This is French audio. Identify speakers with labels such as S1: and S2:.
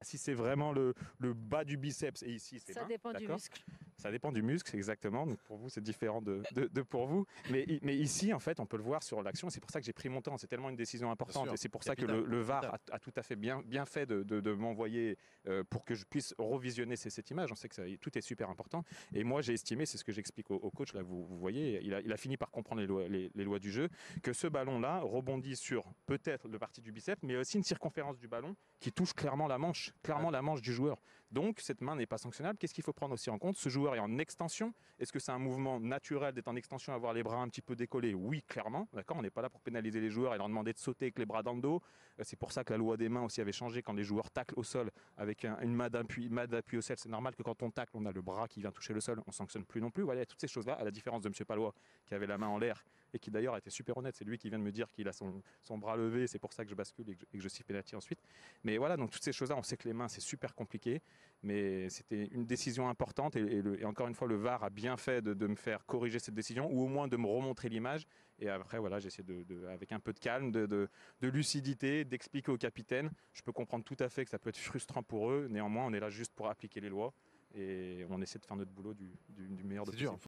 S1: Si c'est vraiment le bas du biceps, et ici c'est
S2: Ça
S1: main,
S2: dépend du
S1: d'accord?
S2: muscle.
S1: Ça dépend du muscle, exactement. Donc pour vous, c'est différent de pour vous. Mais ici, en fait, on peut le voir sur l'action. Et c'est pour ça que j'ai pris mon temps. C'est tellement une décision
S3: Bien
S1: importante.
S3: sûr,
S1: Et c'est pour ça que
S3: capital,
S1: le VAR
S3: capital.
S1: a tout à fait bien fait de m'envoyer pour que je puisse revisionner cette image. On sait que tout est super important. Et moi, j'ai estimé, c'est ce que j'explique au coach, là, vous voyez, il a fini par comprendre les lois du jeu, que ce ballon-là rebondit sur peut-être le parti du biceps, mais aussi une circonférence du ballon qui touche clairement la manche du joueur. Donc, cette main n'est pas sanctionnable. Qu'est-ce qu'il faut prendre aussi en compte? Ce joueur est en extension. Est-ce que c'est un mouvement naturel d'être en extension, avoir les bras un petit peu décollés? Oui, clairement. D'accord, on n'est pas là pour pénaliser les joueurs et leur demander de sauter avec les bras dans le dos. C'est pour ça que la loi des mains aussi avait changé quand les joueurs taclent au sol avec une main d'appui au sol. C'est normal que quand on tacle, on a le bras qui vient toucher le sol. On sanctionne plus non plus. Voilà, toutes ces choses-là, à la différence de M. Palois qui avait la main en l'air et qui d'ailleurs a été super honnête. C'est lui qui vient de me dire qu'il a son bras levé. C'est pour ça que je bascule et que je siffle penalty ensuite. Mais voilà, donc toutes ces choses-là, on sait que les mains, c'est super compliqué. Mais c'était une décision importante et encore une fois, le VAR a bien fait de me faire corriger cette décision ou au moins de me remontrer l'image. Et après, voilà, j'essaie avec un peu de calme, de lucidité, d'expliquer au capitaine. Je peux comprendre tout à fait que ça peut être frustrant pour eux. Néanmoins, on est là juste pour appliquer les lois et on essaie de faire notre boulot du meilleur de
S3: C'est dur.
S1: possible.